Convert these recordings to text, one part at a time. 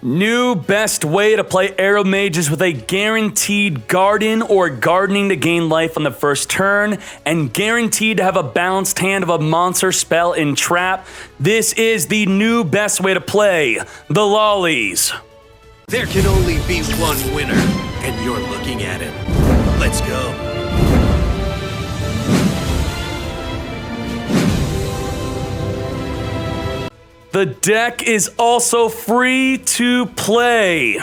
New best way to play Aromage is with a guaranteed garden or gardening to gain life on the first turn, and guaranteed to have a balanced hand of a monster, spell, and trap. This is the new best way to play the lollies. There can only be one winner, and you're looking at him. Let's go. The deck is also free to play.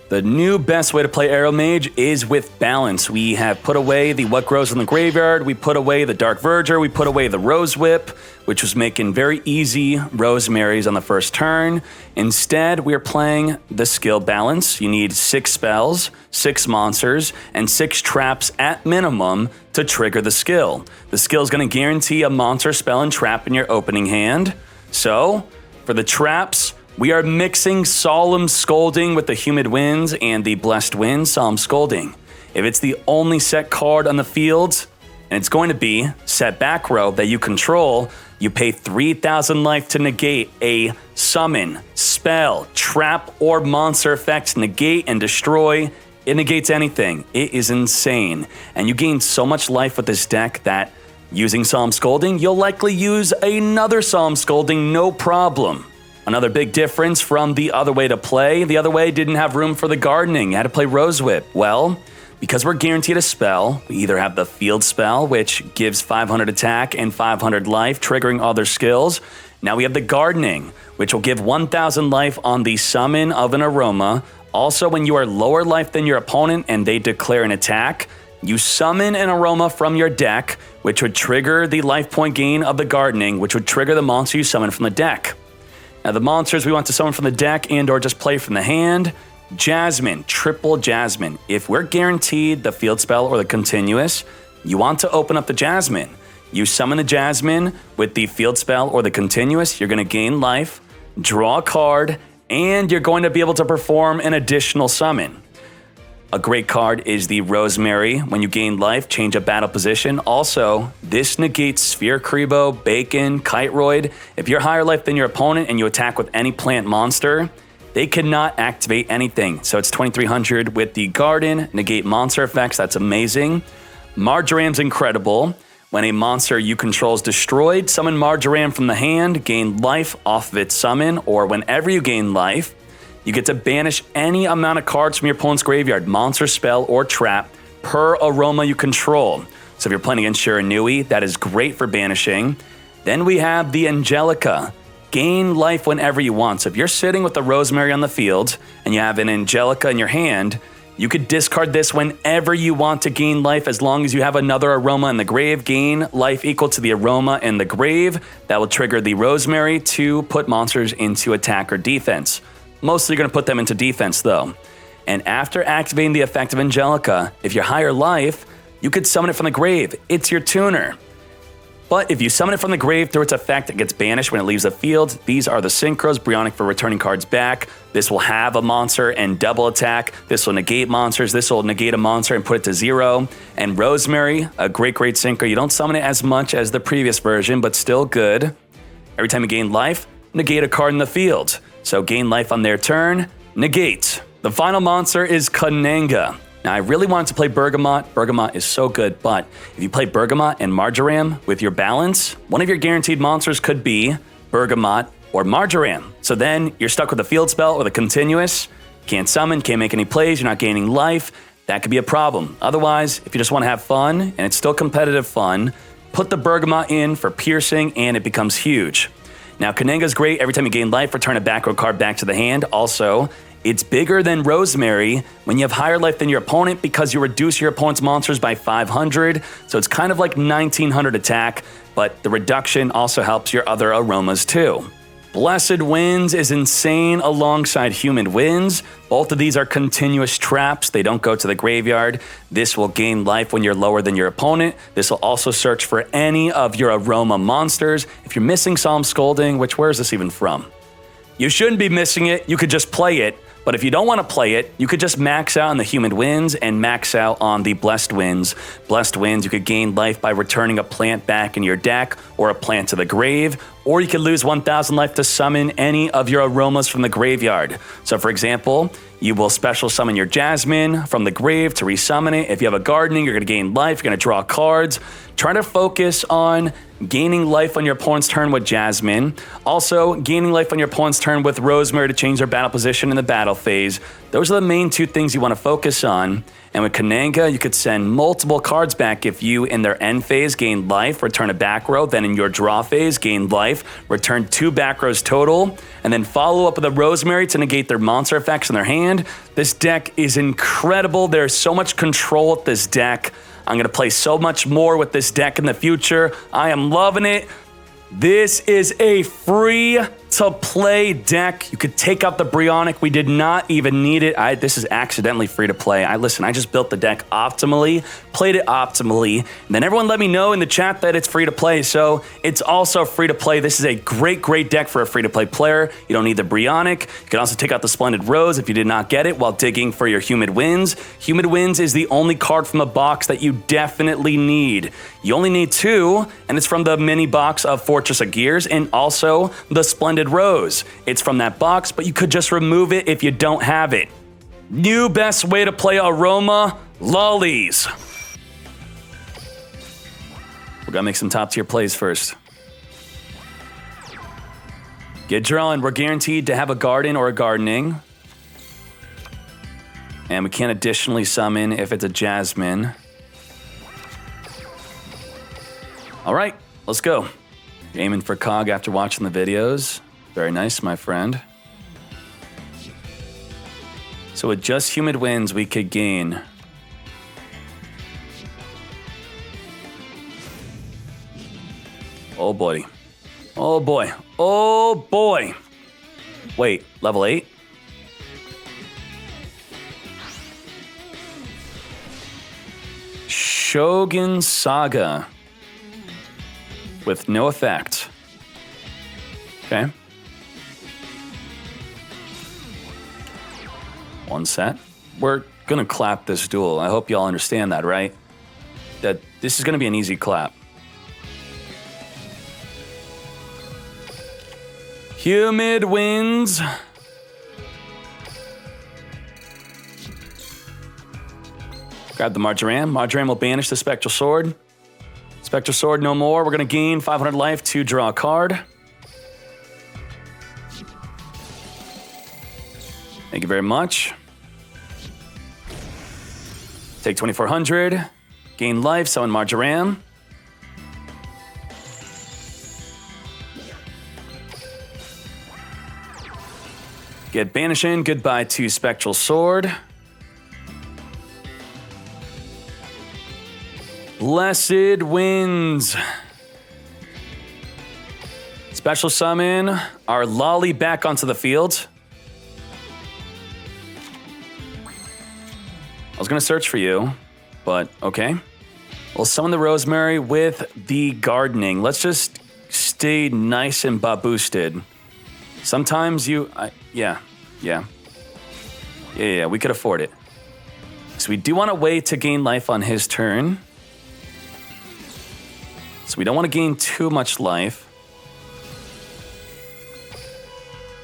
The new best way to play Aromage is with balance. We have put away the What Grows in the Graveyard, we put away the Dark Verger, we put away the Rose Whip, which was making very easy Rosemaries on the first turn. Instead, we are playing the skill balance. You need 6 spells, 6 monsters, and 6 traps at minimum to trigger the skill. The skill is going to guarantee a monster, spell, and trap in your opening hand. So, for the traps, we are mixing Solemn Scolding with the Humid Winds and the Blessed Winds, Solemn Scolding. If it's the only set card on the field, and it's going to be set back row that you control, you pay 3,000 life to negate a summon, spell, trap, or monster effect. Negate and destroy. It negates anything. It is insane. And you gain so much life with this deck that using Solemn Scolding, you'll likely use another Solemn Scolding, no problem. Another big difference from the other way to play, the other way didn't have room for the gardening. You had to play Rose Whip. Well, because we're guaranteed a spell, we either have the field spell, which gives 500 attack and 500 life, triggering other skills. Now we have the gardening, which will give 1,000 life on the summon of an aroma. Also, when you are lower life than your opponent and they declare an attack, you summon an aroma from your deck, which would trigger the life point gain of the gardening, which would trigger the monster you summon from the deck. Now the monsters we want to summon from the deck and or just play from the hand, Jasmine, triple Jasmine. If we're guaranteed the field spell or the continuous, you want to open up the Jasmine. You summon the Jasmine with the field spell or the continuous, you're going to gain life, draw a card, and you're going to be able to perform an additional summon. A great card is the Rosemary. When you gain life, change a battle position. Also, this negates Sphere Kribo, Bacon, Kiteroid. If you're higher life than your opponent and you attack with any plant monster, they cannot activate anything. So it's 2,300 with the Garden, negate monster effects. That's amazing. Marjoram's incredible. When a monster you control is destroyed, summon Marjoram from the hand, gain life off of its summon, or whenever you gain life, you get to banish any amount of cards from your opponent's graveyard, monster, spell, or trap, per aroma you control. So if you're playing against Shiranui, that is great for banishing. Then we have the Angelica. Gain life whenever you want. So if you're sitting with a Rosemary on the field and you have an Angelica in your hand, you could discard this whenever you want to gain life, as long as you have another aroma in the grave. Gain life equal to the aroma in the grave. That will trigger the Rosemary to put monsters into attack or defense. Mostly you're going to put them into defense though. And after activating the effect of Angelica, if you're higher life, you could summon it from the grave. It's your tuner. But if you summon it from the grave through its effect, it gets banished when it leaves the field. These are the Synchros, Bryonic for returning cards back. This will have a monster and double attack. This will negate monsters. This will negate a monster and put it to 0. And Rosemary, a great Synchro. You don't summon it as much as the previous version, but still good. Every time you gain life, negate a card in the field. So gain life on their turn, negate. The final monster is Kananga. Now I really wanted to play Bergamot. Bergamot is so good, but if you play Bergamot and Marjoram with your balance, one of your guaranteed monsters could be Bergamot or Marjoram. So then you're stuck with the field spell or the continuous. Can't summon, can't make any plays, you're not gaining life. That could be a problem. Otherwise, if you just want to have fun, and it's still competitive fun, put the Bergamot in for piercing and it becomes huge. Now, Kananga's great. Every time you gain life, return a back row card back to the hand. Also, it's bigger than Rosemary when you have higher life than your opponent because you reduce your opponent's monsters by 500. So it's kind of like 1,900 attack, but the reduction also helps your other aromas too. Blessed Winds is insane alongside Humid Winds. Both of these are continuous traps. They don't go to the graveyard. This will gain life when you're lower than your opponent. This will also search for any of your aroma monsters. If you're missing Solemn Scolding, which where is this even from? You shouldn't be missing it. You could just play it. But if you don't want to play it, you could just max out on the Humid Winds and max out on the Blessed Winds. Blessed Winds, you could gain life by returning a plant back in your deck or a plant to the grave, or you could lose 1,000 life to summon any of your aromas from the graveyard. So for example, you will special summon your Jasmine from the grave to resummon it. If you have a gardening, you're going to gain life, you're going to draw cards. Try to focus on gaining life on your opponent's turn with Jasmine. Also, gaining life on your opponent's turn with Rosemary to change their battle position in the battle phase. Those are the main two things you want to focus on. And with Kananga, you could send multiple cards back if you, in their end phase, gain life, return a back row, then in your draw phase, gain life, return 2 back rows total, and then follow up with a Rosemary to negate their monster effects in their hand. This deck is incredible. There's so much control with this deck. I'm going to play so much more with this deck in the future. I am loving it. This is a free-to-play deck. You could take out the Brionic. We did not even need it. This is accidentally free-to-play. I just built the deck optimally, played it optimally, and then everyone let me know in the chat that it's free-to-play, so it's also free-to-play. This is a great, great deck for a free-to-play player. You don't need the Brionic. You can also take out the Splendid Rose if you did not get it while digging for your Humid Winds. Humid Winds is the only card from the box that you definitely need. You only need 2, and it's from the mini box of Fortress of Gears and also the Splendid Rose. It's from that box, but you could just remove it if you don't have it. New best way to play Aroma, Lollies. We gotta make some top tier plays first. Get drawing. We're guaranteed to have a garden or a gardening. And we can't additionally summon if it's a Jasmine. All right, let's go. Aiming for Cog after watching the videos. Very nice, my friend. So with just Humid Winds, we could gain. Oh boy. Oh boy. Oh boy. Wait, level 8? Shogun Saga. With no effect. Okay. 1 set. We're gonna clap this duel. I hope y'all understand that, right? That this is gonna be an easy clap. Humid Winds. Grab the Marjoram. Marjoram will banish the Spectral Sword. Spectral Sword no more. We're gonna gain 500 life to draw a card. Thank you very much. Take 2,400. Gain life, summon Marjoram. Get banishing. Goodbye to Spectral Sword. Blessed Winds. Special summon our Lolly back onto the field. I was gonna search for you, but okay. We'll summon the Rosemary with the Gardening. Let's just stay nice and boosted. Sometimes yeah, we could afford it. So we do want to wait to gain life on his turn. So we don't want to gain too much life.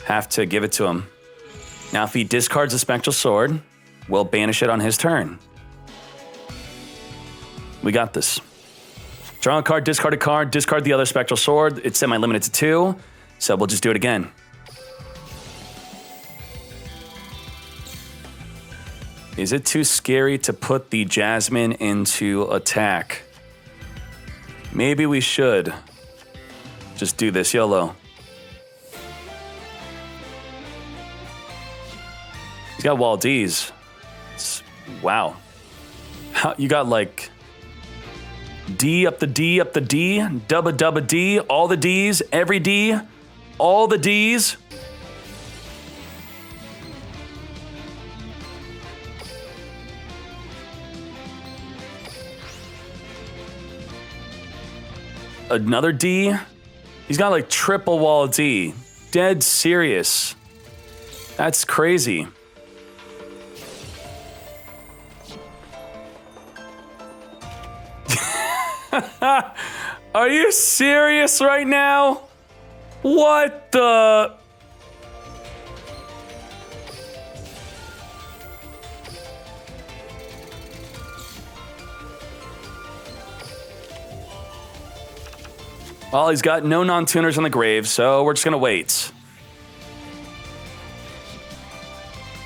Have to give it to him. Now if he discards a Spectral Sword, we'll banish it on his turn. We got this. Draw a card, discard a card, discard the other Spectral Sword. It's semi-limited to 2, so we'll just do it again. Is it too scary to put the Jasmine into attack? Maybe we should just do this, YOLO. He's got Wall Ds. Wow. You got like D up the D up the D, dubba D, all the Ds, every D, all the Ds. Another D? He's got like triple Wall D. Dead serious. That's crazy. Are you serious right now? What the? Well, he's got no non-tuners on the grave, so we're just gonna wait.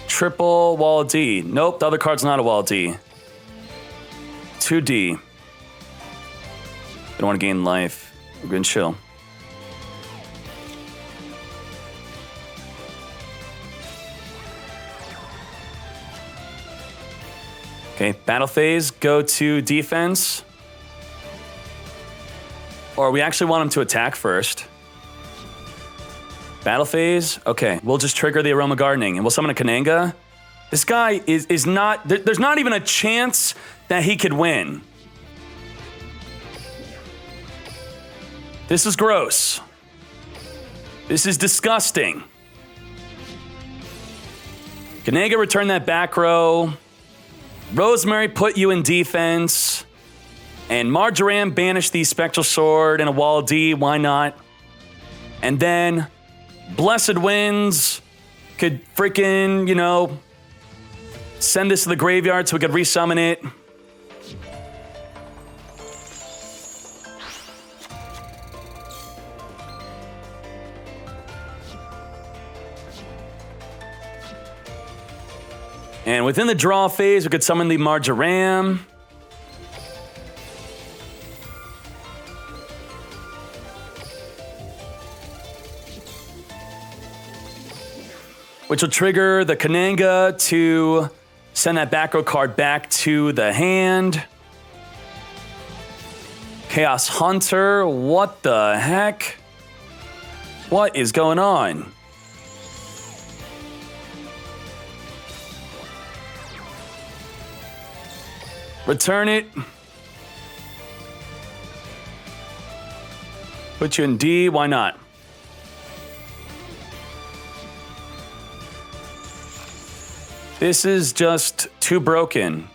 Triple wall D. Nope, the other card's not a wall D. 2D. Don't want to gain life. We're gonna chill. Okay, battle phase, go to defense. Or we actually want him to attack first. Battle phase, okay, we'll just trigger the Aroma Gardening and we'll summon a Kananga. This guy is not, there's not even a chance that he could win. This is gross. This is disgusting. Kananga, return that back row. Rosemary, put you in defense. And Marjoram, banish the Spectral Sword and a Wall D, why not? And then Blessed Winds could freaking, you know, send this to the graveyard so we could resummon it. And within the draw phase, we could summon the Marjoram. Which will trigger the Kananga to send that back row card back to the hand. Chaos Hunter, what the heck? What is going on? Return it. Put you in D, why not? This is just too broken.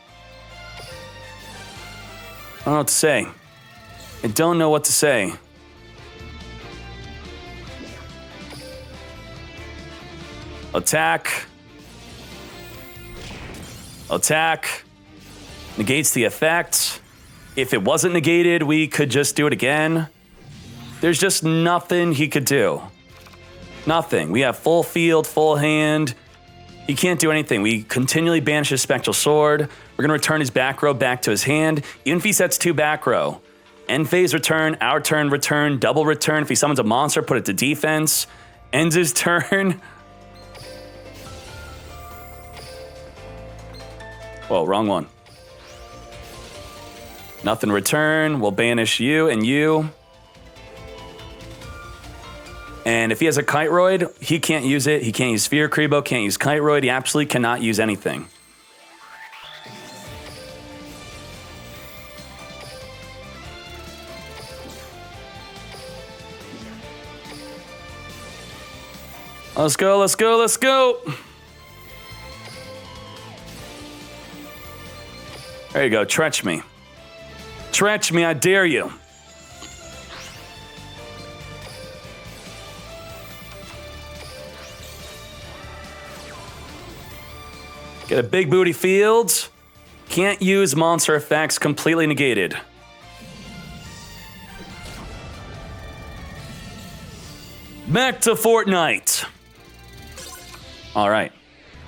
I don't know what to say. I don't know what to say. Attack. Attack. Negates the effect. If it wasn't negated, we could just do it again. There's just nothing he could do. Nothing. We have full field, full hand. He can't do anything. We continually banish his Spectral Sword. We're gonna return his back row back to his hand. Even if he sets 2 back row. End phase return, our turn return, double return. If he summons a monster, put it to defense. Ends his turn. Whoa, wrong one. Nothing return, we'll banish you and you. And if he has a Kiteroid, he can't use it. He can't use Sphere Kribo, can't use Kiteroid. He absolutely cannot use anything. Let's go, let's go, let's go. There you go, Tretch me. Tretch me, I dare you. Get a big booty field. Can't use monster effects, completely negated. Back to Fortnite. All right.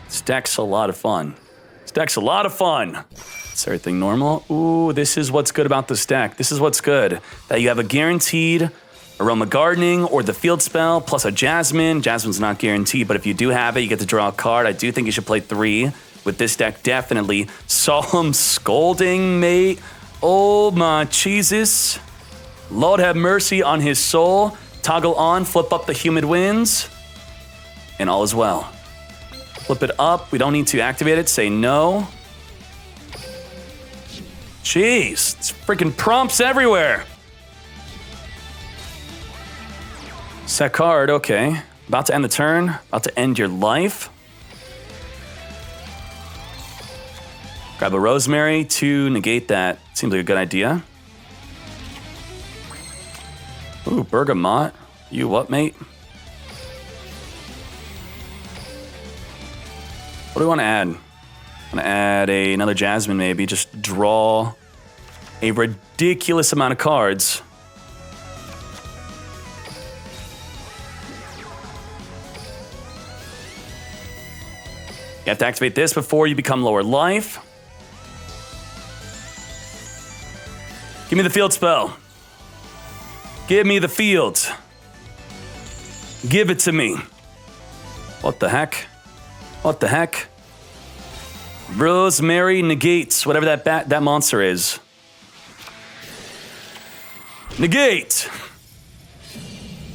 This deck's a lot of fun. This deck's a lot of fun. Is everything normal? Ooh, this is what's good about this deck. This is what's good. That you have a guaranteed Aroma Gardening or the field spell plus a Jasmine. Jasmine's not guaranteed, but if you do have it, you get to draw a card. I do think you should play 3 with this deck, definitely. Solemn Scolding, mate. Oh my Jesus. Lord have mercy on his soul. Toggle on, flip up the Humid Winds, and all is well. Flip it up. We don't need to activate it. Say no. Jeez, it's freaking prompts everywhere. Set card, okay. About to end the turn. About to end your life. Grab a Rosemary to negate that. Seems like a good idea. Ooh, bergamot. You what, mate? What do we want to add? I'm gonna add another jasmine, maybe. Just draw a ridiculous amount of cards. You have to activate this before you become lower life. Give me the field spell. Give me the field. Give it to me. What the heck? What the heck? Rosemary negates whatever that monster is. Negate.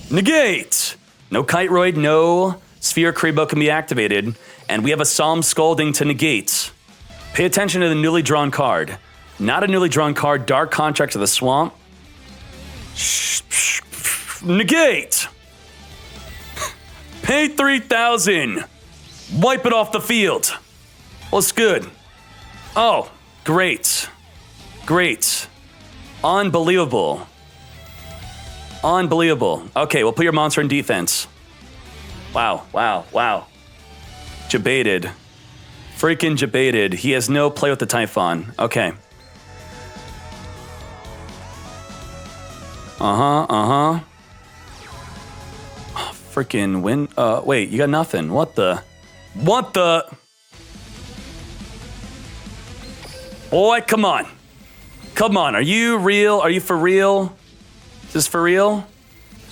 Negate. No Kiteroid, no Sphere Kribo can be activated, and we have a Psalm Scolding to negate. Pay attention to the newly drawn card. Not a newly drawn card, Dark Contract of the Swamp. Negate. Pay 3,000. Wipe it off the field. What's good? Oh, great. Great. Unbelievable. Unbelievable. Okay, we'll put your monster in defense. Wow, wow, wow. Jebaited. Freaking Jebaited. He has no play with the Typhon. Okay. Uh-huh. Oh, freaking win. Wait, you got nothing. What the? Boy, come on. Come on, are you real? Are you for real? Is this for real?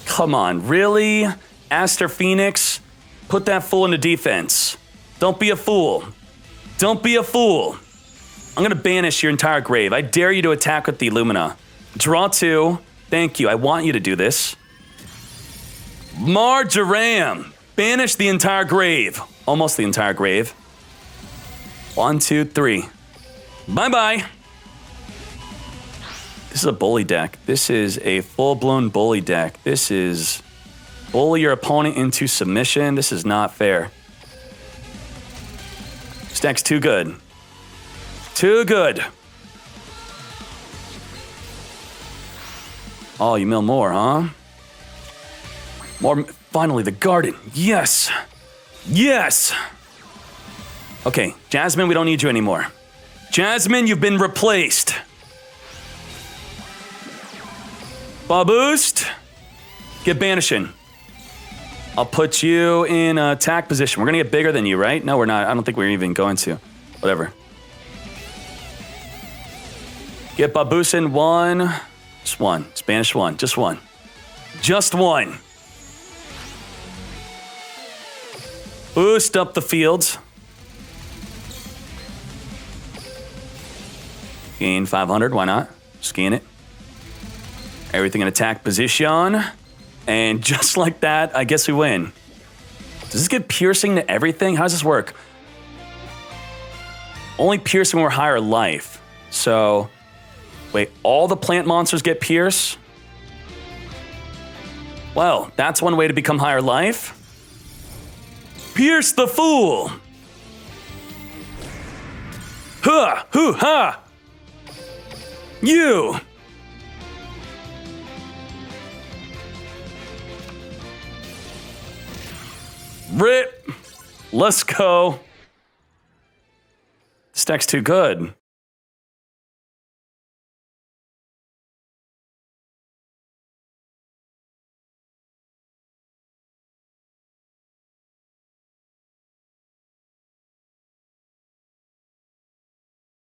Come on, really? Aster Phoenix, put that fool into defense. Don't be a fool. Don't be a fool. I'm gonna banish your entire grave. I dare you to attack with the Illumina. Draw 2. Thank you, I want you to do this. Marjoram, banish the entire grave. Almost the entire grave. 1, 2, 3. Bye-bye. This is a bully deck. This is a full-blown bully deck. This is bully your opponent into submission. This is not fair. This deck's too good. Too good. Oh, you mill more, huh? More. Finally, the garden. Yes. Yes. Okay, Jasmine, we don't need you anymore. Jasmine, you've been replaced. Boost. Get banishing. I'll put you in attack position. We're gonna get bigger than you, right? No, we're not. I don't think we're even going to. Whatever. Get Babusin 1. Just 1. Spanish 1. Just 1. Just 1. Boost up the field. Gain 500. Why not? Scan it. Everything in attack position. And just like that, I guess we win. Does this get piercing to everything? How does this work? Only piercing when we're higher life. So, wait, all the plant monsters get pierce? Well, that's one way to become higher life. Pierce the fool! Huh! Hoo ha! You! Rip! Let's go. This deck's too good.